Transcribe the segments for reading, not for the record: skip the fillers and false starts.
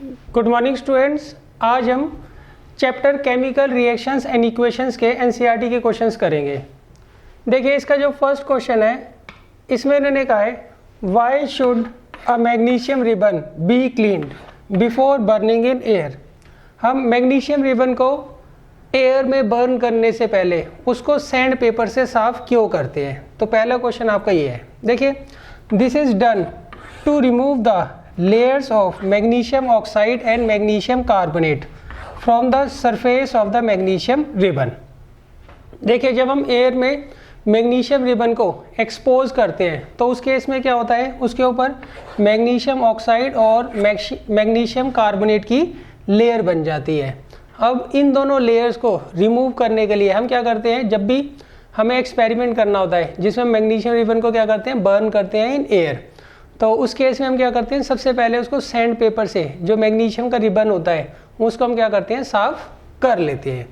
Good morning students. आज हम chapter chemical reactions and equations के एनसीईआरटी के क्वेश्चंस करेंगे। देखिए, इसका जो फर्स्ट क्वेश्चन है इसमें इन्होंने कहा है why should a magnesium ribbon be cleaned before burning in air. हम मैग्नीशियम रिबन को एयर में बर्न करने से पहले उसको सैंड पेपर से साफ क्यों करते हैं। तो पहला क्वेश्चन आपका ये है। देखिए, this is done to remove the layers of magnesium oxide and magnesium carbonate from the surface of the magnesium ribbon। देखिए, जब हम एयर में मैग्नीशियम रिबन को एक्सपोज करते हैं तो उस केस में क्या होता है, उसके ऊपर मैग्नीशियम ऑक्साइड और मैग्नीशियम कार्बोनेट की लेयर बन जाती है। अब इन दोनों लेयर्स को रिमूव करने के लिए हम क्या करते हैं, जब भी हमें एक्सपेरिमेंट करना होता है जिसमें मैग्नीशियम रिबन को क्या करते हैं, बर्न करते हैं इन एयर। तो उस केस में हम क्या करते हैं, सबसे पहले उसको सैंड पेपर से जो मैग्नीशियम का रिबन होता है उसको हम क्या करते हैं, साफ कर लेते हैं।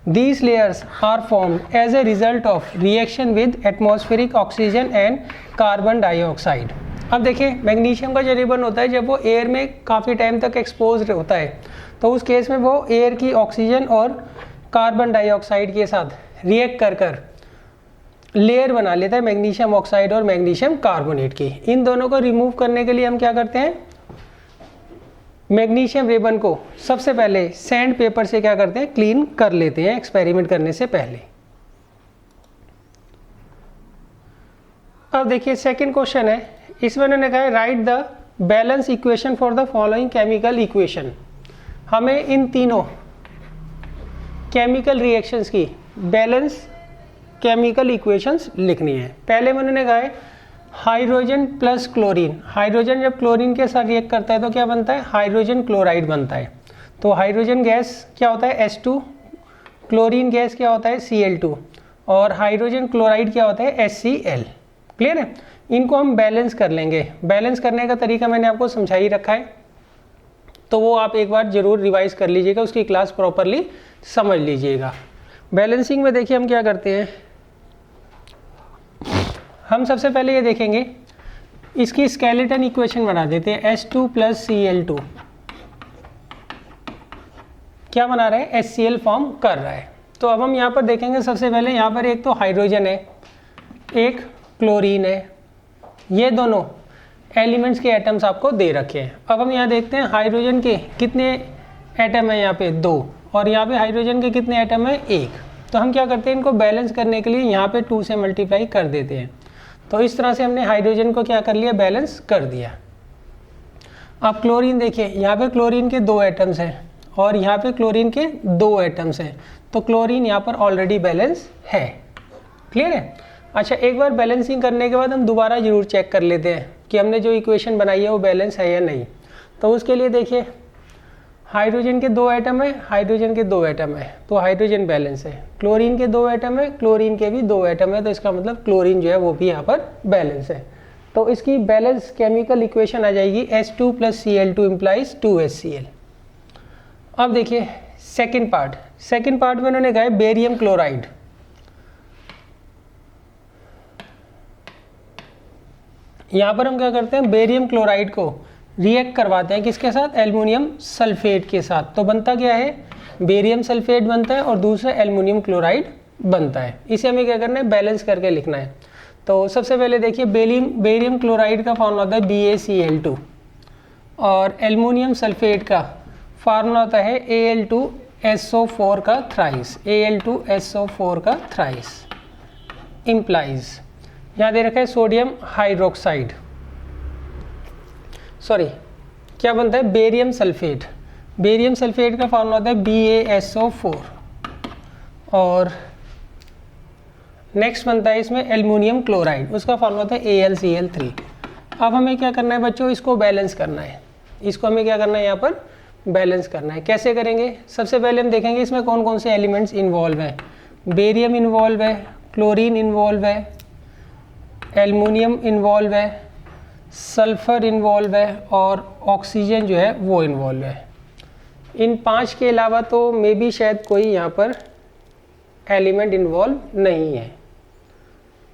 These layers are formed as a result of reaction with atmospheric oxygen and carbon dioxide. अब देखिए, मैग्नीशियम का जो रिबन होता है जब वो एयर में काफ़ी टाइम तक एक्सपोज होता है तो उस केस में वो एयर की ऑक्सीजन और कार्बन डाइऑक्साइड के साथ रिएक्ट कर लेयर बना लेता है मैग्नीशियम ऑक्साइड और मैग्नीशियम कार्बोनेट की। इन दोनों को रिमूव करने के लिए हम क्या करते हैं, मैग्नीशियम रिबन को सबसे पहले सैंड पेपर से क्या करते हैं, क्लीन कर लेते हैं एक्सपेरिमेंट करने से पहले। अब देखिए, सेकंड क्वेश्चन है, इसमें उन्होंने कहा है right the balance equation for the following chemical equation. हमें इन तीनों केमिकल रिएक्शंस की बैलेंस केमिकल इक्वेशंस लिखनी है। पहले में उन्होंने कहा है हाइड्रोजन प्लस क्लोरीन। हाइड्रोजन जब क्लोरीन के साथ रिएक्ट करता है तो क्या बनता है, हाइड्रोजन क्लोराइड बनता है। तो हाइड्रोजन गैस क्या होता है, H2, क्लोरीन गैस क्या होता है, Cl2, और हाइड्रोजन क्लोराइड क्या होता है, HCl। क्लियर है। इनको हम बैलेंस कर लेंगे। बैलेंस करने का तरीका मैंने आपको समझा ही रखा है, तो वो आप एक बार जरूर रिवाइज कर लीजिएगा, उसकी क्लास प्रॉपरली समझ लीजिएगा। बैलेंसिंग में देखिए हम क्या करते हैं, हम सबसे पहले ये देखेंगे, इसकी स्केलेटन इक्वेशन बना देते हैं। H2 प्लस Cl2 क्या बना रहा है, HCl फॉर्म कर रहा है। तो अब हम यहाँ पर देखेंगे, सबसे पहले यहाँ पर एक तो हाइड्रोजन है, एक क्लोरीन है, ये दोनों एलिमेंट्स के एटम्स आपको दे रखे हैं। अब हम यहाँ देखते हैं हाइड्रोजन के कितने एटम है, यहाँ पे 2, और यहाँ पे हाइड्रोजन के कितने एटम है, 1। तो हम क्या करते हैं, इनको बैलेंस करने के लिए यहाँ पे 2 से मल्टीप्लाई कर देते हैं। तो इस तरह से हमने हाइड्रोजन को क्या कर लिया, बैलेंस कर दिया। अब क्लोरीन देखिए, यहाँ पे क्लोरीन के 2 एटम्स हैं और यहाँ पे क्लोरीन के 2 एटम्स हैं, तो क्लोरीन यहाँ पर ऑलरेडी बैलेंस है। क्लियर है। अच्छा, एक बार बैलेंसिंग करने के बाद हम दोबारा जरूर चेक कर लेते हैं कि हमने जो इक्वेशन बनाई है वो बैलेंस है या नहीं। तो उसके लिए देखिए, हाइड्रोजन के 2 एटम है, हाइड्रोजन के 2 एटम है, तो हाइड्रोजन बैलेंस है। क्लोरीन के 2 एटम है, क्लोरीन के भी 2 एटम है, तो इसका मतलब क्लोरीन जो है वो भी यहाँ पर बैलेंस है। तो इसकी बैलेंस केमिकल इक्वेशन आ जाएगी H2 plus Cl2 implies 2HCl। अब देखिए सेकेंड पार्ट में उन्होंने कहा है बेरियम क्लोराइड। यहाँ पर हम क्या करते हैं, बेरियम क्लोराइड को रिएक्ट करवाते हैं किसके साथ, एल्युमिनियम सल्फेट के साथ। तो बनता क्या है, बेरियम सल्फेट बनता है और दूसरा एल्युमिनियम क्लोराइड बनता है। इसे हमें क्या करना है, बैलेंस करके लिखना है। तो सबसे पहले देखिए, बेरियम क्लोराइड का फार्मूला होता है BaCl2 और एल्युमिनियम सल्फेट का फार्मूला होता है Al2SO4 का थ्राइस, Al2SO4 का थ्राइस इम्प्लाइज, यहाँ दे रखा है सोडियम हाइड्रोक्साइड, सॉरी क्या बनता है, बेरियम सल्फेट। बेरियम सल्फेट का फार्मूला होता है BaSO4 और नेक्स्ट बनता है इसमें एल्युमिनियम क्लोराइड, उसका फार्मूला होता है AlCl3। अब हमें क्या करना है बच्चों, इसको बैलेंस करना है। इसको हमें क्या करना है, यहाँ पर बैलेंस करना है। कैसे करेंगे, सबसे पहले हम देखेंगे इसमें कौन कौन से एलिमेंट्स इन्वॉल्व हैं। बेरियम इन्वॉल्व है, क्लोरीन इन्वॉल्व है, एल्युमिनियम इन्वॉल्व है, सल्फ़र इन्वॉल्व है और ऑक्सीजन जो है वो इन्वॉल्व है। इन 5 के अलावा तो मे बी शायद कोई यहाँ पर एलिमेंट इन्वॉल्व नहीं है।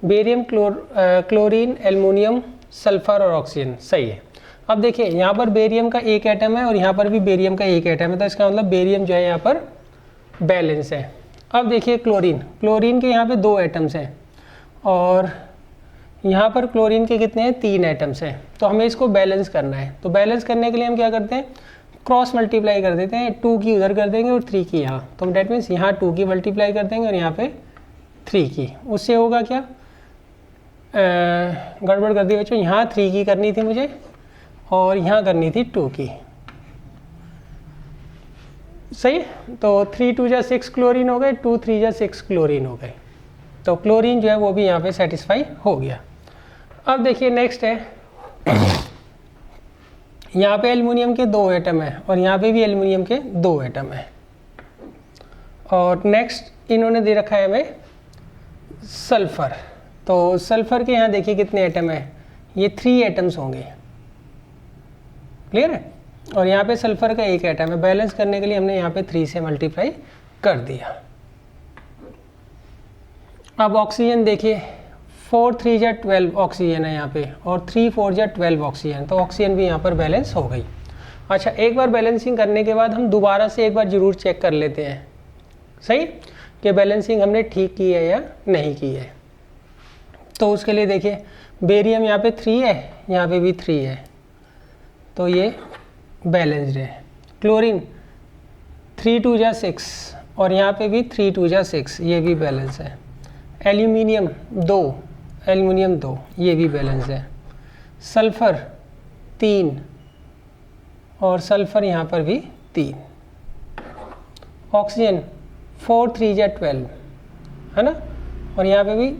बेरियम, क्लोरीन, एल्युमिनियम, सल्फ़र और ऑक्सीजन, सही है। अब देखिए यहाँ पर बेरियम का एक एटम है और यहाँ पर भी बेरियम का एक एटम है, तो इसका मतलब बेरियम जो है यहाँ पर बैलेंस है। अब देखिए क्लोरीन, क्लोरीन के यहाँ पे 2 एटम्स हैं और यहाँ पर क्लोरीन के कितने हैं, 3 एटम्स हैं। तो हमें इसको बैलेंस करना है। तो बैलेंस करने के लिए हम क्या करते हैं, क्रॉस मल्टीप्लाई कर देते हैं, 2 की उधर कर देंगे और 3 की यहाँ। तो डेट मीन्स यहाँ 2 की मल्टीप्लाई कर देंगे और यहाँ पे 3 की। उससे होगा क्या, गड़बड़ कर दी बच्चों, यहाँ 3 की करनी थी मुझे और यहाँ करनी थी 2 की। सही, तो 3 2 जा 6 क्लोरीन हो गए, 2 3 जा 6 क्लोरीन हो गए। तो क्लोरीन जो है वो भी यहाँ पे सेटिस्फाई हो गया। अब देखिए नेक्स्ट है, यहाँ पे एल्युमिनियम के 2 एटम है और यहाँ पे भी एल्युमिनियम के 2 एटम है। और नेक्स्ट इन्होंने दे रखा है हमें सल्फर। तो सल्फर के यहाँ देखिए कितने एटम है, ये 3 एटम्स होंगे, क्लियर है। और यहाँ पे सल्फर का एक एटम है। बैलेंस करने के लिए हमने यहाँ पे 3 से मल्टीप्लाई कर दिया। अब ऑक्सीजन देखिए 4 3 जा 12 ऑक्सीजन है यहाँ पे और 3 4 जा 12 ऑक्सीजन, तो ऑक्सीजन भी यहाँ पर बैलेंस हो गई। अच्छा, एक बार बैलेंसिंग करने के बाद हम दोबारा से एक बार ज़रूर चेक कर लेते हैं, सही, कि बैलेंसिंग हमने ठीक की है या नहीं की है। तो उसके लिए देखिए बेरियम यहाँ पे 3 है, यहाँ पे भी 3 है, तो ये बैलेंस्ड है। क्लोरीन 3 2 जा 6 और यहाँ पे भी 3 2 जा 6, ये भी बैलेंस है। एल्यूमिनियम 2, ये भी बैलेंस है। सल्फ़र 3 और सल्फ़र यहाँ पर भी 3। ऑक्सीजन 4 3 जा 12 है ना, और यहाँ पे भी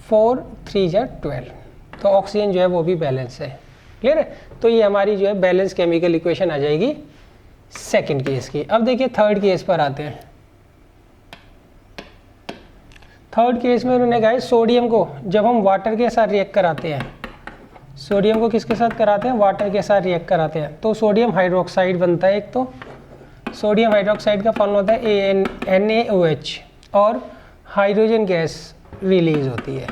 4 3 जा 12, तो ऑक्सीजन जो है वो भी बैलेंस है, क्लियर है। तो ये हमारी जो है बैलेंस केमिकल इक्वेशन आ जाएगी सेकंड केस की। अब देखिए थर्ड केस पर आते हैं। थर्ड केस में उन्होंने कहा है सोडियम को जब हम वाटर के साथ रिएक्ट कराते हैं, सोडियम को किसके साथ कराते हैं, वाटर के साथ रिएक्ट कराते हैं, तो सोडियम हाइड्रोक्साइड बनता है। एक तो सोडियम हाइड्रोक्साइड का फॉर्मूला होता है NaOH और हाइड्रोजन गैस रिलीज होती है।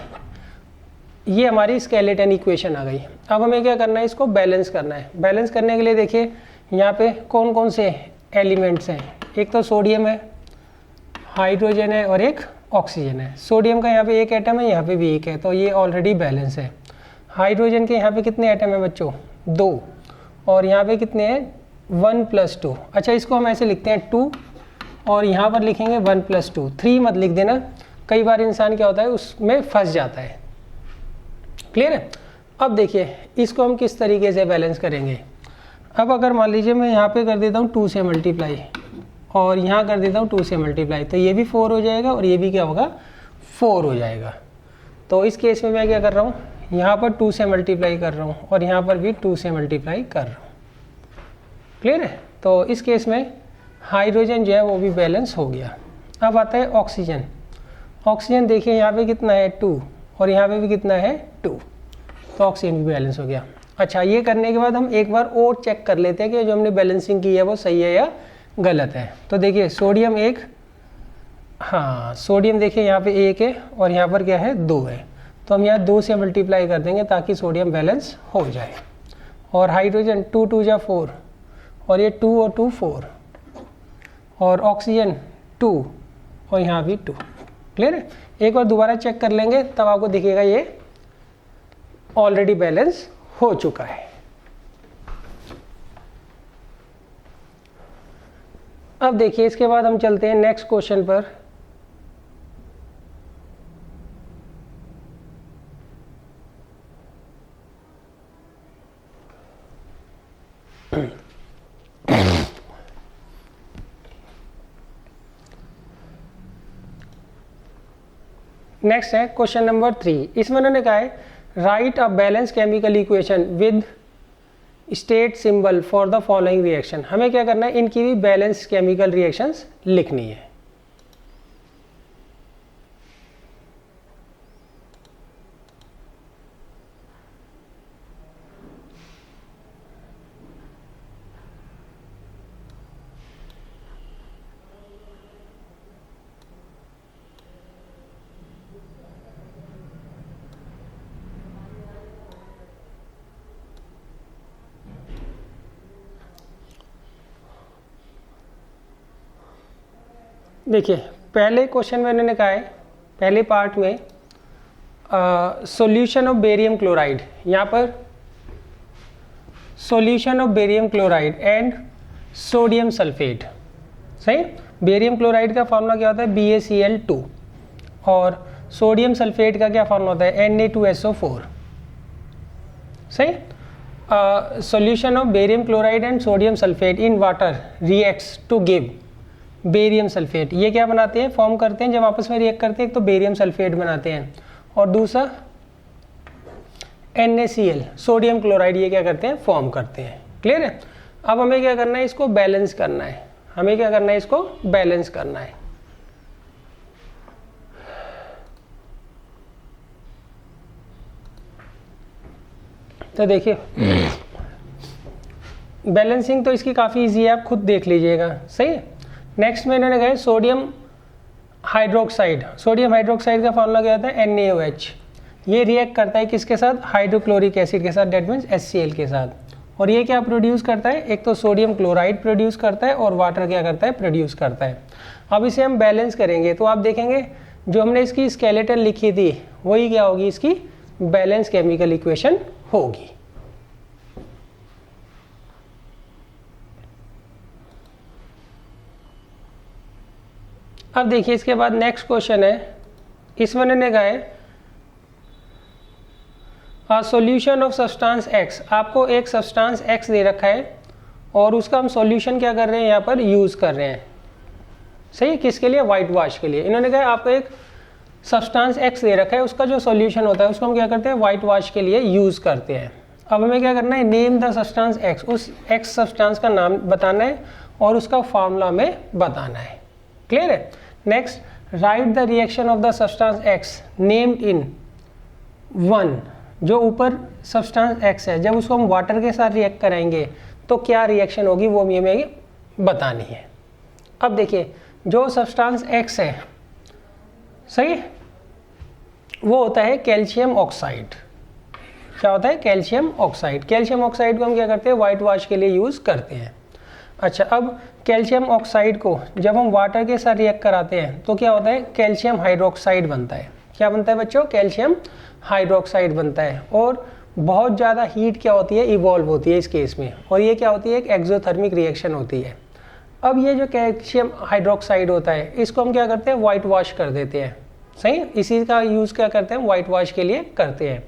ये हमारी स्केलेटन इक्वेशन आ गई। अब हमें क्या करना है, इसको बैलेंस करना है। बैलेंस करने के लिए देखिए यहाँ पे कौन कौन से एलिमेंट्स हैं, एक तो सोडियम है, हाइड्रोजन है और एक ऑक्सीजन है। सोडियम का यहाँ पे एक एटम है, यहाँ पे भी एक है, तो ये ऑलरेडी बैलेंस है। हाइड्रोजन के यहाँ पे कितने एटम है बच्चों, 2, और यहाँ पे कितने हैं, 1 + 2। अच्छा, इसको हम ऐसे लिखते हैं 2 और यहाँ पर लिखेंगे 1 + 2, 3 मत लिख देना, कई बार इंसान क्या होता है उसमें फंस जाता है, क्लियर है। अब देखिए इसको हम किस तरीके से बैलेंस करेंगे। अब अगर मान लीजिए मैं यहाँ पे कर देता हूँ 2 से मल्टीप्लाई और यहाँ कर देता हूँ 2 से मल्टीप्लाई, तो ये भी 4 हो जाएगा और ये भी क्या होगा, 4 हो जाएगा। तो इस केस में मैं क्या कर रहा हूँ, यहाँ पर 2 से मल्टीप्लाई कर रहा हूँ और यहाँ पर भी 2 से मल्टीप्लाई कर रहा हूँ, क्लियर है। तो इस केस में हाइड्रोजन जो है वो भी बैलेंस हो गया। अब आता है ऑक्सीजन। ऑक्सीजन देखिए यहाँ पे कितना है, 2 और यहाँ पे भी कितना है, 2, तो ऑक्सीजन भी बैलेंस हो गया। अच्छा, ये करने के बाद हम एक बार और चेक कर लेते हैं कि जो हमने बैलेंसिंग की है वो सही है या गलत है। तो देखिए सोडियम 1, हाँ सोडियम देखिए यहाँ पे 1 है और यहाँ पर क्या है, 2 है, तो हम यहाँ 2 से मल्टीप्लाई कर देंगे ताकि सोडियम बैलेंस हो जाए। और हाइड्रोजन 2 2 जा 4 और ये 2 और 2 4 और ऑक्सीजन 2 और यहाँ भी 2, क्लियर है। एक बार दोबारा चेक कर लेंगे तब आपको दिखेगा ये ऑलरेडी बैलेंस हो चुका है। अब देखिए इसके बाद हम चलते हैं नेक्स्ट क्वेश्चन पर। नेक्स्ट है क्वेश्चन नंबर 3। इसमें उन्होंने कहा है right a balance chemical equation with state symbol for the following reaction. हमें क्या करना है, इनकी भी बैलेंस केमिकल रिएक्शंस लिखनी है। देखिए पहले क्वेश्चन में उन्होंने कहा है, पहले पार्ट में सॉल्यूशन ऑफ बेरियम क्लोराइड, यहाँ पर solution of barium chloride and sodium sulphate. सही, बेरियम क्लोराइड का फॉर्मूला क्या होता है BaCl2 और सोडियम सल्फेट का क्या फॉर्मूला होता है Na2SO4। सही, solution of barium chloride and sodium sulphate in water reacts to give barium sulphate. ये क्या बनाते हैं, फॉर्म करते हैं, जब आपस में रिएक्ट करते हैं एक तो बेरियम सल्फेट बनाते हैं और दूसरा NaCl सोडियम क्लोराइड, ये क्या करते हैं, फॉर्म करते हैं। क्लियर है। अब हमें क्या करना है, इसको बैलेंस करना है, हमें क्या करना है, इसको बैलेंस करना है। तो देखिए बैलेंसिंग तो इसकी काफ़ी इजी है, आप खुद देख लीजिएगा। सही है। नेक्स्ट में इन्होंने कहा सोडियम हाइड्रोक्साइड, सोडियम हाइड्रोक्साइड का फॉर्मूला क्या होता है NaOH। ये रिएक्ट करता है किसके साथ, हाइड्रोक्लोरिक एसिड के साथ, डेट मीन्स HCl के साथ। और ये क्या प्रोड्यूस करता है, एक तो सोडियम क्लोराइड प्रोड्यूस करता है और वाटर क्या करता है, प्रोड्यूस करता है। अब इसे हम बैलेंस करेंगे तो आप देखेंगे जो हमने इसकी स्केलेटन लिखी थी वही क्या होगी, इसकी बैलेंस केमिकल इक्वेशन होगी। अब देखिए इसके बाद नेक्स्ट क्वेश्चन है, इसमें उन्होंने कहा है सॉल्यूशन ऑफ सब्सटेंस X। आपको एक सब्सटेंस X दे रखा है और उसका हम सॉल्यूशन क्या कर रहे हैं, यहाँ पर यूज़ कर रहे हैं। सही, किसके लिए, वाइट वॉश के लिए। इन्होंने कहा आपको एक सब्सटेंस X दे रखा है, उसका जो सॉल्यूशन होता है उसको हम क्या करते हैं, वाइट वॉश के लिए यूज़ करते हैं। अब हमें क्या करना है, नेम द सब्सटेंस X, उस X सब्सटेंस का नाम बताना है और उसका फार्मूला में बताना है। क्लियर है। Next, right the reaction of the substance X named in 1। जो ऊपर सब्सटेंस X है, जब उसको हम वाटर के साथ रिएक्ट कराएंगे तो क्या रिएक्शन होगी वो हमें बतानी है। अब देखिए जो सब्सटेंस X है, सही, वो होता है कैल्शियम ऑक्साइड। क्या होता है, कैल्शियम ऑक्साइड। कैल्शियम ऑक्साइड को हम क्या करते हैं, वाइट वॉश के लिए यूज़ करते हैं। अच्छा, अब कैल्शियम ऑक्साइड को जब हम वाटर के साथ रिएक्ट कराते हैं तो क्या होता है, कैल्शियम हाइड्रोक्साइड बनता है। क्या बनता है बच्चों, कैल्शियम हाइड्रोक्साइड बनता है। और बहुत ज़्यादा हीट क्या होती है, इवॉल्व होती है इस केस में, और ये क्या होती है, एक एक्सोथर्मिक रिएक्शन होती है। अब ये जो कैल्शियम हाइड्रोक्साइड होता है इसको हम क्या करते हैं, वाइट वॉश कर देते हैं। सही, इसी का यूज़ क्या करते हैं, वाइट वॉश के लिए करते हैं।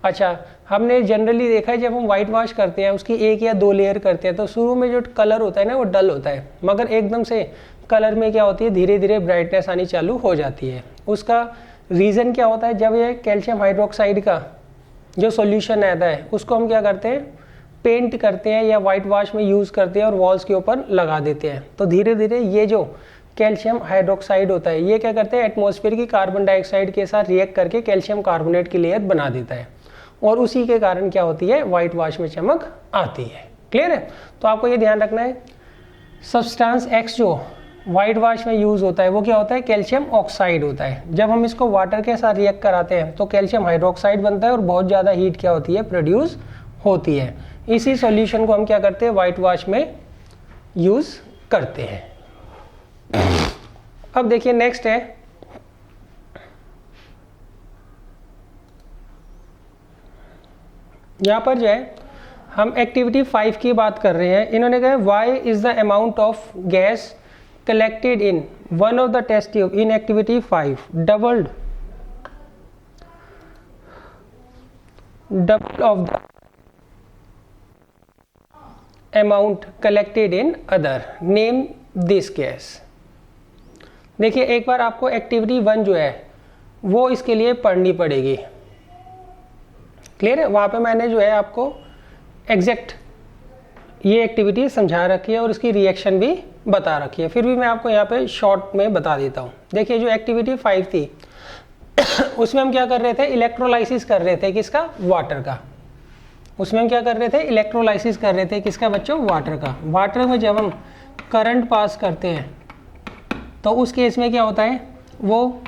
अच्छा, हमने जनरली देखा है जब हम वाइट वॉश करते हैं उसकी 1 या 2 लेयर करते हैं तो शुरू में जो कलर होता है ना वो डल होता है, मगर एकदम से कलर में क्या होती है, धीरे धीरे ब्राइटनेस आनी चालू हो जाती है। उसका रीज़न क्या होता है, जब ये कैल्शियम हाइड्रोक्साइड का जो सॉल्यूशन आता है उसको हम क्या करते हैं, पेंट करते हैं या वाइट वॉश में यूज़ करते हैं और वॉल्स के ऊपर लगा देते हैं, तो धीरे धीरे ये जो कैल्शियम हाइड्रोक्साइड होता है ये क्या करते हैं, एटमॉस्फेयर की कार्बन डाइऑक्साइड के साथ रिएक्ट करके कैल्शियम कार्बोनेट की लेयर बना देता है, और उसी के कारण क्या होती है, वाइट वॉश में चमक आती है। क्लियर है। तो आपको ये ध्यान रखना है, सब्सटेंस X जो वाइट वॉश में यूज़ होता है वो क्या होता है, कैल्शियम ऑक्साइड होता है। जब हम इसको वाटर के साथ रिएक्ट कराते हैं तो कैल्शियम हाइड्रोक्साइड बनता है और बहुत ज़्यादा हीट क्या होती है, प्रोड्यूस होती है। इसी सॉल्यूशन को हम क्या करते हैं, वाइट वॉश में यूज़ करते हैं। अब देखिए नेक्स्ट है, यहाँ पर जो है हम एक्टिविटी 5 की बात कर रहे हैं। इन्होंने कहा why is the amount of gas collected in one of the test tube in activity 5 double of the amount collected in other, name this gas. देखिए एक बार आपको एक्टिविटी 1 जो है वो इसके लिए पढ़नी पड़ेगी। क्लियर है। वहाँ पे मैंने जो है आपको एग्जैक्ट ये एक्टिविटी समझा रखी है और उसकी रिएक्शन भी बता रखी है, फिर भी मैं आपको यहाँ पे शॉर्ट में बता देता हूँ। देखिए जो एक्टिविटी 5 थी उसमें हम क्या कर रहे थे, इलेक्ट्रोलाइसिस कर रहे थे किसका, वाटर का। उसमें हम क्या कर रहे थे, इलेक्ट्रोलाइसिस कर रहे थे किसका बच्चों, वाटर का। वाटर में जब हम करंट पास करते हैं तो उस केस में क्या होता है, वो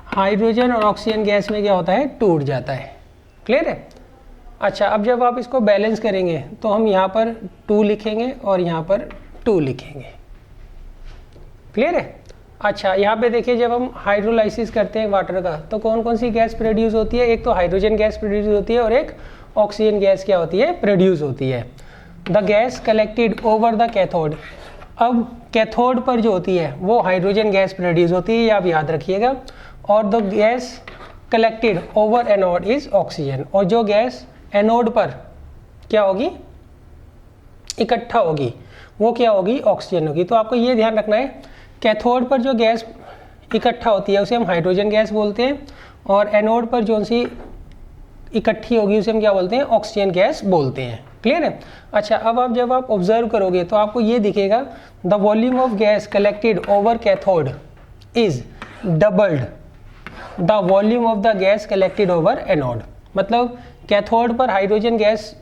हाइड्रोजन और ऑक्सीजन गैस में क्या होता है, टूट जाता है। क्लियर है। अच्छा, अब जब आप इसको बैलेंस करेंगे तो हम यहाँ पर 2 लिखेंगे और यहाँ पर 2 लिखेंगे। क्लियर है। अच्छा, यहाँ पे देखिए जब हम हाइड्रोलाइसिस करते हैं वाटर का तो कौन कौन सी गैस प्रोड्यूस होती है? एक तो हाइड्रोजन गैस प्रोड्यूस होती है और एक ऑक्सीजन गैस क्या होती है? प्रोड्यूस होती है। The gas collected over the cathode, अब कैथोड पर जो होती है वो हाइड्रोजन गैस प्रोड्यूस होती है, ये आप याद रखिएगा। और the gas collected over anode is oxygen, और जो गैस एनोड पर क्या होगी? इकट्ठा होगी, वो क्या होगी? ऑक्सीजन होगी। तो आपको ये ध्यान रखना है, कैथोड पर जो गैस इकट्ठा होती है उसे हम हाइड्रोजन गैस बोलते हैं, और एनोड पर जो सी इकट्ठी होगी उसे हम क्या बोलते हैं? ऑक्सीजन गैस बोलते हैं। क्लियर है? अच्छा, अब जब आप ऑब्जर्व करोगे तो आपको ये दिखेगा, the volume of gas collected over cathode is doubled the volume of the gas collected over anode. मतलब कैथोड पर हाइड्रोजन गैस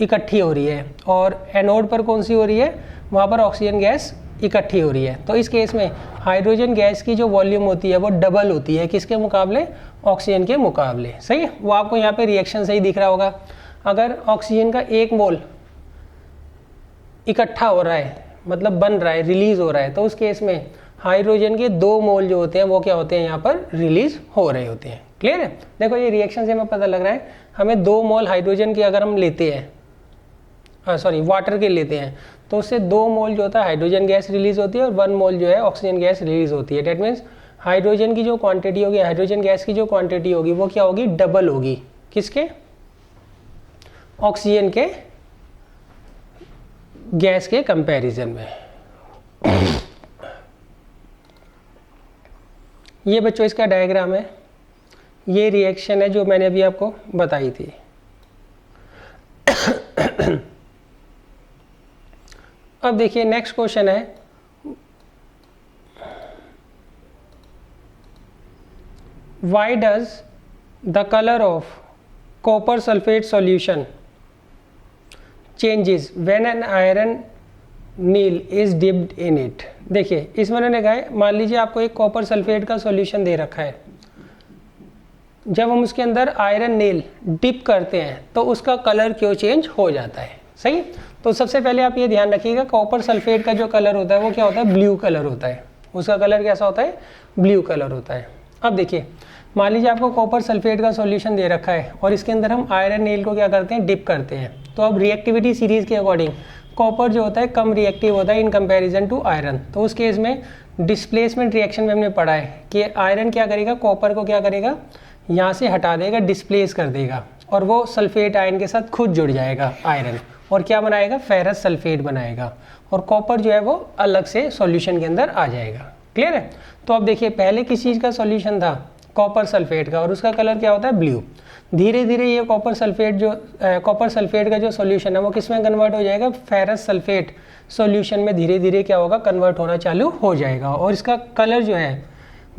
इकट्ठी हो रही है और एनोड पर कौन सी हो रही है? वहाँ पर ऑक्सीजन गैस इकट्ठी हो रही है। तो इस केस में हाइड्रोजन गैस की जो वॉल्यूम होती है वो डबल होती है, किसके मुकाबले? ऑक्सीजन के मुकाबले। सही है? वो आपको यहाँ पे रिएक्शन से ही दिख रहा होगा। अगर ऑक्सीजन का 1 मोल इकट्ठा हो रहा है, मतलब बन रहा है, रिलीज हो रहा है, तो उस केस में हाइड्रोजन के 2 मोल जो होते हैं वो क्या होते हैं? यहाँ पर रिलीज हो रहे होते हैं। क्लियर है? देखो ये रिएक्शन से हमें पता लग रहा है, हमें 2 मोल हाइड्रोजन के अगर हम लेते हैं, वाटर के लेते हैं, तो उससे 2 मोल जो होता है हाइड्रोजन गैस रिलीज होती है और 1 मोल जो है ऑक्सीजन गैस रिलीज होती है। डेट मीन्स हाइड्रोजन की जो क्वांटिटी होगी, हाइड्रोजन गैस की जो क्वांटिटी होगी वो क्या होगी? डबल होगी। किसके? ऑक्सीजन के गैस के कंपैरिजन में। ये बच्चों इसका डायग्राम है, ये रिएक्शन है जो मैंने अभी आपको बताई थी। अब देखिए नेक्स्ट क्वेश्चन है, why does the colour of copper sulphate solution changes when an iron nail is dipped in it. देखिए इसमें उन्होंने कहा है, मान लीजिए आपको एक कॉपर सल्फेट का सॉल्यूशन दे रखा है, जब हम उसके अंदर आयरन नील डिप करते हैं तो उसका कलर क्यों चेंज हो जाता है? सही। तो सबसे पहले आप ये ध्यान रखिएगा, कॉपर सल्फेट का जो कलर होता है वो क्या होता है? ब्लू कलर होता है। उसका कलर कैसा होता है? ब्लू कलर होता है। अब देखिए मान लीजिए आपको कॉपर सल्फेट का सॉल्यूशन दे रखा है और इसके अंदर हम आयरन नील को क्या करते हैं? डिप करते हैं। तो अब रिएक्टिविटी सीरीज के अकॉर्डिंग कॉपर जो होता है कम रिएक्टिव होता है इन कंपैरिजन टू आयरन। तो उस केस में डिस्प्लेसमेंट रिएक्शन में हमने पढ़ा है कि आयरन क्या करेगा? कॉपर को क्या करेगा? यहाँ से हटा देगा, डिस्प्लेस कर देगा, और वो सल्फेट आयन के साथ खुद जुड़ जाएगा आयरन, और क्या बनाएगा? फेरस सल्फेट बनाएगा, और कॉपर जो है वो अलग से सॉल्यूशन के अंदर आ जाएगा। क्लियर है? तो अब देखिए पहले किस चीज़ का सॉल्यूशन था? कॉपर सल्फेट का, और उसका कलर क्या होता है? ब्लू। धीरे धीरे ये कॉपर सल्फेट का जो सॉल्यूशन है वो किस में कन्वर्ट हो जाएगा? फेरस सल्फेट सॉल्यूशन में धीरे धीरे क्या होगा? कन्वर्ट होना चालू हो जाएगा, और इसका कलर जो है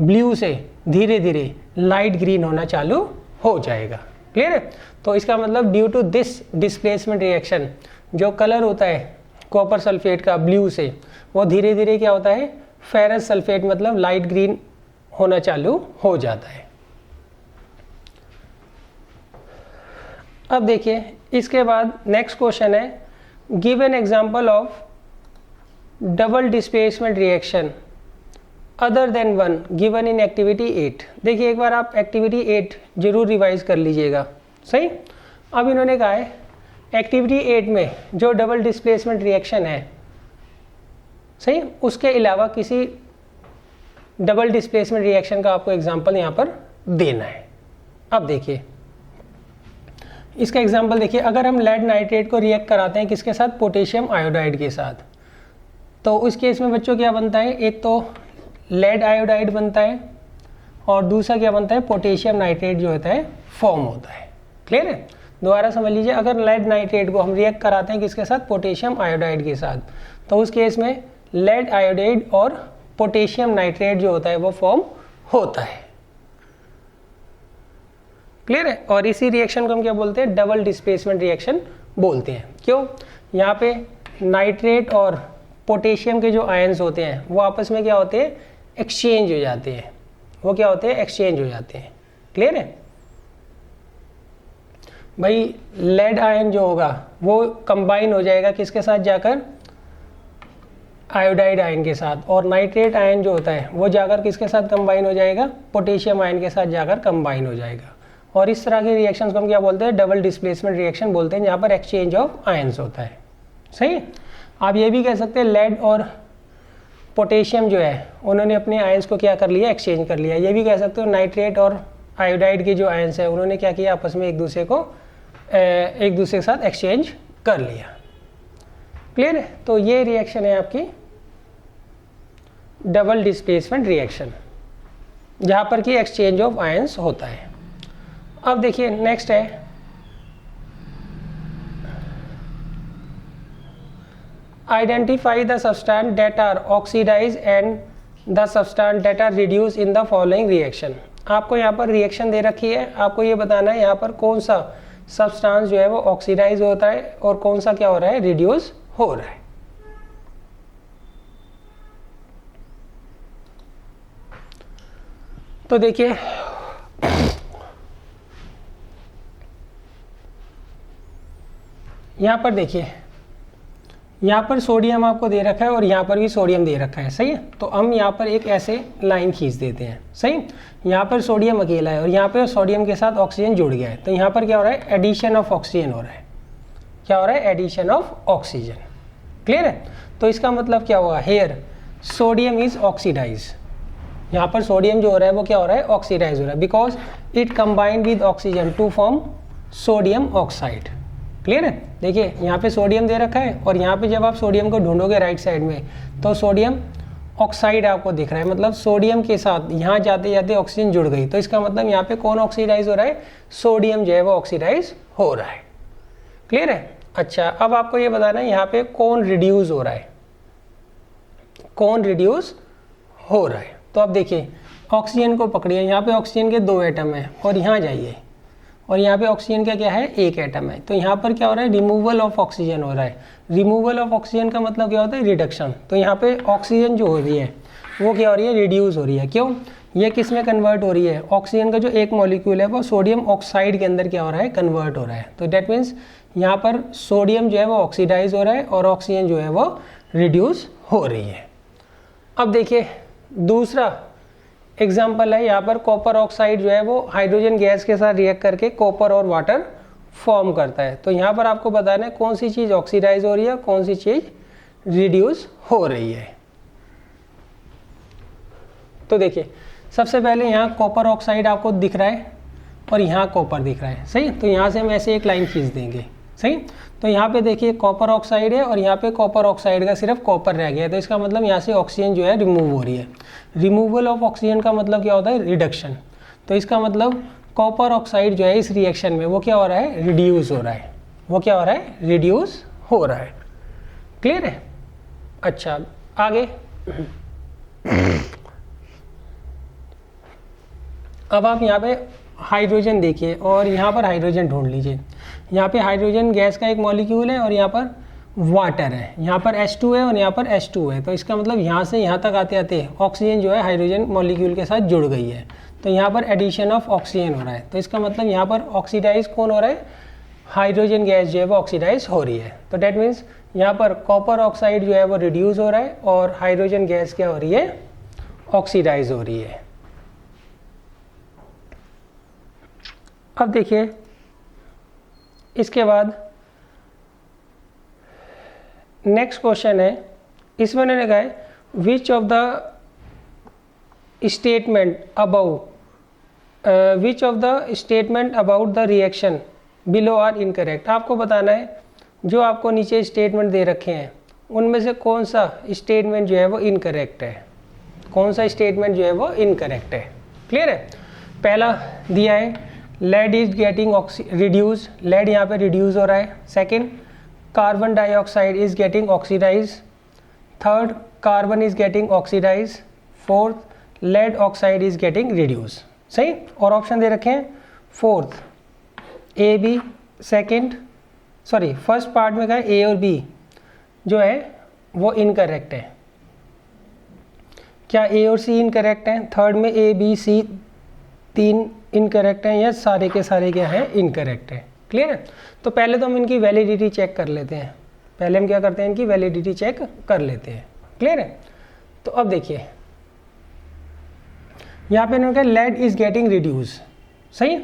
ब्लू से धीरे धीरे लाइट ग्रीन होना चालू हो जाएगा। क्लियर है? तो इसका मतलब due to this displacement reaction जो कलर होता है कॉपर सल्फेट का ब्लू से, वो धीरे धीरे क्या होता है? फेरस सल्फेट मतलब लाइट ग्रीन होना चालू हो जाता है। अब देखिए इसके बाद नेक्स्ट क्वेश्चन है, give an example of double displacement reaction other than one given in activity 8। देखिए एक बार आप एक्टिविटी 8 जरूर रिवाइज कर लीजिएगा। सही। अब इन्होंने कहा है एक्टिविटी 8 में जो डबल डिस्प्लेसमेंट रिएक्शन है, सही, उसके अलावा किसी डबल डिस्प्लेसमेंट रिएक्शन का आपको एग्जांपल यहाँ पर देना है। अब देखिए इसका एग्जांपल देखिए, अगर हम लेड नाइट्रेट को रिएक्ट कराते हैं किसके साथ? पोटेशियम आयोडाइड के साथ, तो उस केस में बच्चों क्या बनता है? एक तो लेड आयोडाइड बनता है और दूसरा क्या बनता है? पोटेशियम नाइट्रेट जो होता है फॉर्म होता है। क्लियर है? दोबारा समझ लीजिए, अगर लेड नाइट्रेट को हम रिएक्ट कराते हैं किसके साथ? पोटेशियम आयोडाइड के साथ, तो उस केस में लेड आयोडाइड और पोटेशियम नाइट्रेट जो होता है वो फॉर्म होता है। क्लियर है? और इसी रिएक्शन को हम क्या बोलते हैं? डबल डिस्प्लेसमेंट रिएक्शन बोलते हैं। क्यों? यहाँ पे नाइट्रेट और पोटेशियम के जो आयंस होते हैं वो आपस में क्या होते हैं? एक्सचेंज हो जाते हैं। वो क्या होते हैं? एक्सचेंज हो जाते हैं। क्लियर है? भाई लेड आयन जो होगा वो कंबाइन हो जाएगा किसके साथ जाकर? आयोडाइड आयन के साथ, और नाइट्रेट आयन जो होता है वो जाकर किसके साथ कंबाइन हो जाएगा, पोटेशियम आयन के साथ जाकर कंबाइन हो जाएगा। और इस तरह के रिएक्शंस को हम क्या बोलते हैं, डबल डिस्प्लेसमेंट रिएक्शन बोलते हैं, जहाँ पर एक्सचेंज ऑफ आयन्स होता है। सही है। आप ये भी कह सकते हैं लेड और पोटेशियम जो है उन्होंने अपने आयन्स को क्या कर लिया, एक्सचेंज कर लिया। ये भी कह सकते हो नाइट्रेट और आयोडाइड के जो आयन्स है उन्होंने क्या किया, आपस में एक दूसरे के साथ एक्सचेंज कर लिया। क्लियर है। तो ये रिएक्शन है आपकी डबल डिस्प्लेसमेंट रिएक्शन, जहाँ पर कि एक्सचेंज ऑफ आयन्स होता है। अब देखिए नेक्स्ट है identify the substance that are oxidise and the substance that are reduce in the following reaction. आपको यहाँ पर रिएक्शन दे रखी है, आपको ये बताना है यहाँ पर कौन सा सब्सटेंस जो है वो ऑक्सीडाइज होता है और कौन सा क्या हो रहा है, रिड्यूस हो रहा है। तो देखिए यहाँ पर देखिए, यहाँ पर सोडियम आपको दे रखा है और यहाँ पर भी सोडियम दे रखा है। सही है। तो हम यहाँ पर एक ऐसे लाइन खींच देते हैं। सही। यहाँ पर सोडियम अकेला है और यहाँ पर सोडियम के साथ ऑक्सीजन जुड़ गया है, तो यहाँ पर क्या हो रहा है, एडिशन ऑफ ऑक्सीजन हो रहा है। क्या हो रहा है, एडिशन ऑफ ऑक्सीजन। क्लियर है। तो इसका मतलब क्या हुआ, हेयर सोडियम इज ऑक्सीडाइज। यहाँ पर सोडियम जो हो रहा है वो क्या हो रहा है, ऑक्सीडाइज हो रहा है, because it combined with oxygen to form sodium oxide. Clear है। देखिए यहाँ पे सोडियम दे रखा है और यहाँ पे जब आप सोडियम को ढूंढोगे राइट साइड में तो सोडियम ऑक्साइड आपको दिख रहा है, मतलब सोडियम के साथ यहाँ जाते जाते ऑक्सीजन जुड़ गई। तो इसका मतलब यहाँ पे कौन ऑक्सीडाइज हो रहा है, सोडियम जो है वो ऑक्सीडाइज हो रहा है। क्लियर है। अच्छा, अब आपको ये बताना है यहाँ पे कौन रिड्यूस हो रहा है, कौन रिड्यूस हो रहा है। तो अब देखिए ऑक्सीजन को पकड़िए, यहाँ पे ऑक्सीजन के 2 एटम है और यहाँ जाइए और यहाँ पे ऑक्सीजन का क्या है, 1 एटम है। तो यहाँ पर क्या हो रहा है, रिमूवल ऑफ ऑक्सीजन हो रहा है। रिमूवल ऑफ ऑक्सीजन का मतलब क्या होता है, रिडक्शन। तो यहाँ पे ऑक्सीजन जो हो रही है वो क्या हो रही है, रिड्यूस हो रही है। क्यों, ये किस में कन्वर्ट हो रही है, ऑक्सीजन का जो एक मॉलिक्यूल है वो सोडियम ऑक्साइड के अंदर क्या हो रहा है, कन्वर्ट हो रहा है। तो डेट मीन्स यहाँ पर सोडियम जो है वो ऑक्सीडाइज हो रहा है और ऑक्सीजन जो है वो रिड्यूस हो रही है। अब देखिए दूसरा एग्जाम्पल है, यहाँ पर कॉपर ऑक्साइड जो है वो हाइड्रोजन गैस के साथ रिएक्ट करके कॉपर और वाटर फॉर्म करता है। तो यहाँ पर आपको बताना है कौन सी चीज़ ऑक्सीडाइज हो रही है, कौन सी चीज़ रिड्यूस हो रही है। तो देखिए सबसे पहले यहाँ कॉपर ऑक्साइड आपको दिख रहा है और यहाँ कॉपर दिख रहा है। सही। तो यहाँ से हम ऐसे एक लाइन खींच देंगे। सही। तो यहाँ पे देखिए कॉपर ऑक्साइड है और यहाँ पे कॉपर ऑक्साइड का सिर्फ कॉपर रह गया है। तो इसका मतलब यहाँ से ऑक्सीजन जो है रिमूव हो रही है। रिमूवल ऑफ ऑक्सीजन का मतलब क्या होता है, रिडक्शन। तो इसका मतलब कॉपर ऑक्साइड जो है इस रिएक्शन में वो क्या हो रहा है, रिड्यूस हो रहा है। वो क्या हो रहा है, रिड्यूस हो रहा है। क्लियर है। अच्छा आगे अब आप यहाँ पे हाइड्रोजन देखिए और यहाँ पर हाइड्रोजन ढूंढ लीजिए। यहाँ पे हाइड्रोजन गैस का एक मॉलिक्यूल है और यहाँ पर वाटर है, यहाँ पर H2 है और यहाँ पर H2 है। तो इसका मतलब यहाँ से यहाँ तक आते आते ऑक्सीजन जो है हाइड्रोजन मॉलिक्यूल के साथ जुड़ गई है। तो यहाँ पर एडिशन ऑफ ऑक्सीजन हो रहा है। तो इसका मतलब यहाँ पर ऑक्सीडाइज कौन हो रहा है, हाइड्रोजन गैस जो है वो ऑक्सीडाइज हो रही है। तो डेट मीन्स यहाँ पर कॉपर ऑक्साइड जो है वो रिड्यूस हो रहा है और हाइड्रोजन गैस क्या हो रही है, ऑक्सीडाइज हो रही है। अब देखिए इसके बाद नेक्स्ट क्वेश्चन है, इसमें उन्होंने कहा है which of the statement about the reaction below are incorrect. आपको बताना है जो आपको नीचे स्टेटमेंट दे रखे हैं उनमें से कौन सा स्टेटमेंट जो है वो इनकरेक्ट है, कौन सा स्टेटमेंट जो है वो इनकरेक्ट है। क्लियर है। पहला दिया है lead is getting reduce, lead यहाँ पे रिड्यूस हो रहा है। Second, carbon dioxide is getting oxidise. Third, carbon is getting oxidise. Fourth, lead oxide is getting reduce. सही। और ऑप्शन दे रखे हैं fourth A B, second sorry first part में कहा है ए और बी जो है वो इनकरेक्ट है। क्या ए और सी इनकरेक्ट हैं? थर्ड में ए बी सी तीन इनकरेक्ट हैं या सारे के सारे क्या हैं, इनकरेक्ट है। क्लियर है। तो पहले तो हम इनकी वैलिडिटी चेक कर लेते हैं। पहले हम क्या करते हैं, इनकी वैलिडिटी चेक कर लेते हैं। क्लियर है। तो अब देखिए यहाँ पे इन्होंने कहा लेड इज गेटिंग रिड्यूस, सही।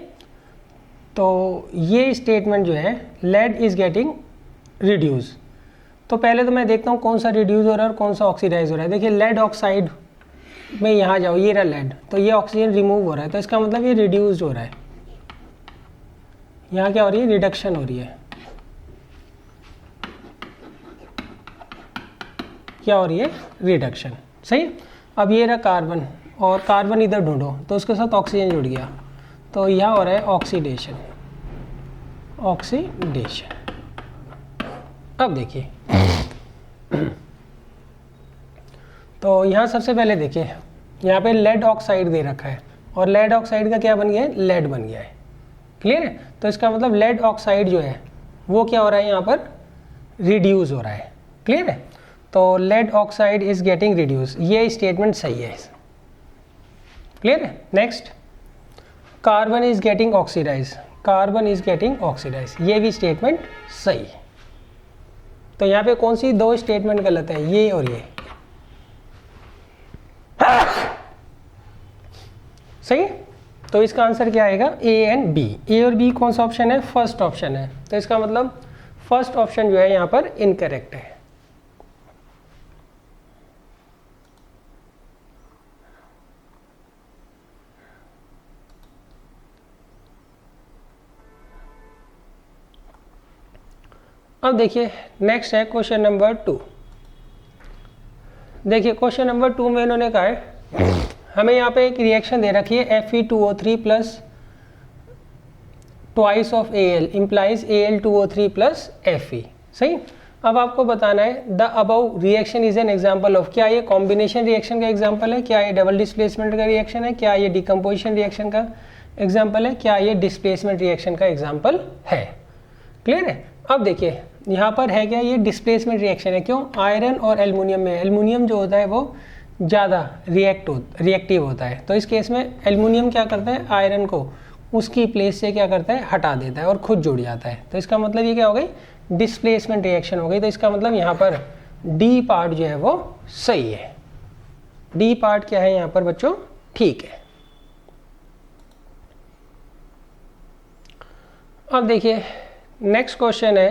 तो ये स्टेटमेंट जो है लेड इज गेटिंग रिड्यूस, तो पहले तो मैं देखता हूँ कौन सा रिड्यूस हो रहा है और कौन सा ऑक्सीडाइज हो रहा है। देखिए लेड ऑक्साइड में यहाँ जाओ, ये रहा लेड, तो ये ऑक्सीजन रिमूव हो रहा है, तो इसका मतलब ये रिड्यूस्ड हो रहा है। यहाँ क्या हो रही है, रिडक्शन हो रही है। क्या हो रही है, रिडक्शन, सही। अब ये रहा कार्बन, और कार्बन इधर ढूंढो तो उसके साथ ऑक्सीजन जुड़ गया, तो यहाँ हो रहा है ऑक्सीडेशन, ऑक्सीडेशन। अब देखिए तो यहाँ सबसे पहले देखिए यहाँ पे लेड ऑक्साइड दे रखा है, और लेड ऑक्साइड का क्या बन गया है, लेड बन गया है। क्लियर है। तो इसका मतलब लेड ऑक्साइड जो है वो क्या हो रहा है, यहाँ पर रिड्यूस हो रहा है। क्लियर है। तो lead oxide is getting reduce, ये स्टेटमेंट सही है। क्लियर है। Next, carbon is getting oxidise, carbon is getting oxidise, ये भी स्टेटमेंट सही है। तो यहाँ पे कौन सी दो स्टेटमेंट गलत है, ये और ये, सही। तो इसका आंसर क्या आएगा, ए एंड बी। ए और बी कौन सा ऑप्शन है, फर्स्ट ऑप्शन है। तो इसका मतलब फर्स्ट ऑप्शन जो है यहाँ पर इनकरेक्ट है। अब देखिए नेक्स्ट है क्वेश्चन नंबर 2। देखिए क्वेश्चन नंबर 2 में इन्होंने कहा है हमें यहाँ पे एक रिएक्शन दे रखी है Fe2O3 plus twice of Al implies Al2O3 plus Fe, सही। अब आपको बताना है the above reaction is an example of, क्या ये कॉम्बिनेशन रिएक्शन का एग्जांपल है, क्या ये डबल डिस्प्लेसमेंट का रिएक्शन है, क्या ये डिकम्पोजिशन रिएक्शन का एग्जांपल है, क्या ये डिस्प्लेसमेंट रिएक्शन का एग्जांपल है। क्लियर है। अब देखिए यहाँ पर है क्या, ये डिस्प्लेसमेंट रिएक्शन है। क्यों, आयरन और एल्युमिनियम में, एल्युमिनियम जो होता है वो ज़्यादा रिएक्टिव होता है। तो इस केस में एल्युमिनियम क्या करता है, आयरन को उसकी प्लेस से क्या करता है, हटा देता है और खुद जुड़ जाता है। तो इसका मतलब ये क्या हो गई, डिस्प्लेसमेंट रिएक्शन हो गई। तो इसका मतलब यहाँ पर डी पार्ट जो है वो सही है। डी पार्ट क्या है यहाँ पर बच्चों, ठीक है। अब देखिए नेक्स्ट क्वेश्चन है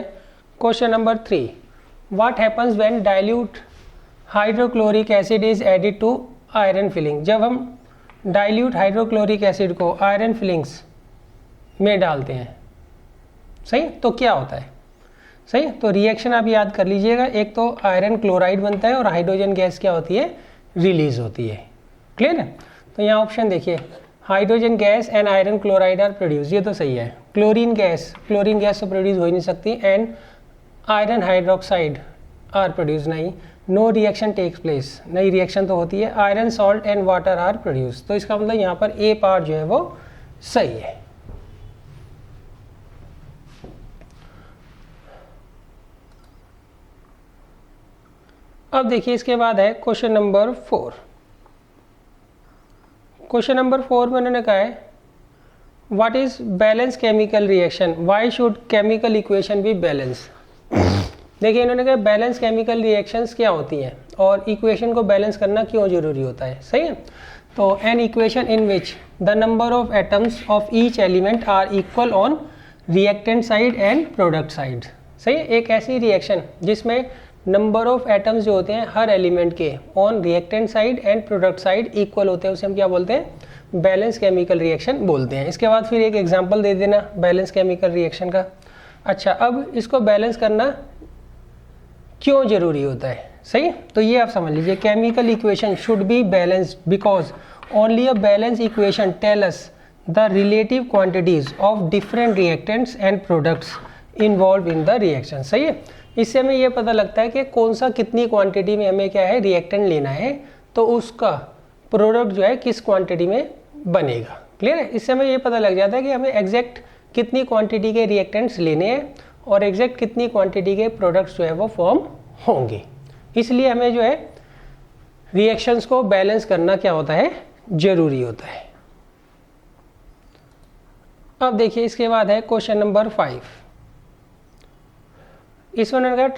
question number 3। What happens when dilute hydrochloric acid is added to iron filling. जब हम डाइल्यूट हाइड्रोक्लोरिक एसिड को आयरन फिलिंग्स में डालते हैं, सही, तो क्या होता है, सही। तो रिएक्शन आप याद कर लीजिएगा, एक तो आयरन क्लोराइड बनता है और हाइड्रोजन गैस क्या होती है, रिलीज होती है। क्लियर है। तो यहाँ ऑप्शन देखिए, hydrogen gas and iron chloride are produce, ये तो सही है। क्लोरीन गैस तो प्रोड्यूस हो ही नहीं सकती, and iron hydroxide are produce, नहीं। नो रिएक्शन टेक्स प्लेस, नई रिएक्शन तो होती है। Iron salt and water are produce, तो इसका मतलब यहाँ पर ए पार्ट जो है वो सही है। अब देखिए इसके बाद है क्वेश्चन नंबर 4। क्वेश्चन नंबर 4 में उन्होंने कहा है what is balance chemical reaction, why should chemical equation be balance. देखिए इन्होंने कहा बैलेंस केमिकल रिएक्शंस क्या होती हैं और इक्वेशन को बैलेंस करना क्यों जरूरी होता है, सही है। तो an equation in which the number of atoms of each element are equal on reactant side and product side, सही है। एक ऐसी रिएक्शन जिसमें नंबर ऑफ एटम्स जो होते हैं हर एलिमेंट के on reactant side and product side equal होते हैं, उसे हम क्या बोलते हैं, बैलेंस केमिकल रिएक्शन बोलते हैं। इसके बाद फिर एक एग्जांपल दे देना बैलेंस केमिकल रिएक्शन का। अच्छा, अब इसको बैलेंस करना क्यों जरूरी होता है, सही। तो ये आप समझ लीजिए, chemical equation should be balanced because only a balance equation tell us the relative quantities of different reactants and products involve in the reaction, सही है। इससे हमें ये पता लगता है कि कौन सा कितनी क्वांटिटी में हमें क्या है, रिएक्टेंट लेना है, तो उसका प्रोडक्ट जो है किस क्वांटिटी में बनेगा। क्लियर है। इससे हमें ये पता लग जाता है कि हमें एग्जैक्ट कितनी क्वांटिटी के रिएक्टेंट्स लेने हैं और एग्जैक्ट कितनी क्वांटिटी के प्रोडक्ट्स जो है वो फॉर्म होंगे। इसलिए हमें जो है रिएक्शंस को बैलेंस करना क्या होता है, जरूरी होता है। अब देखिए इसके बाद है क्वेश्चन नंबर 5। इसमें उन्होंने कहा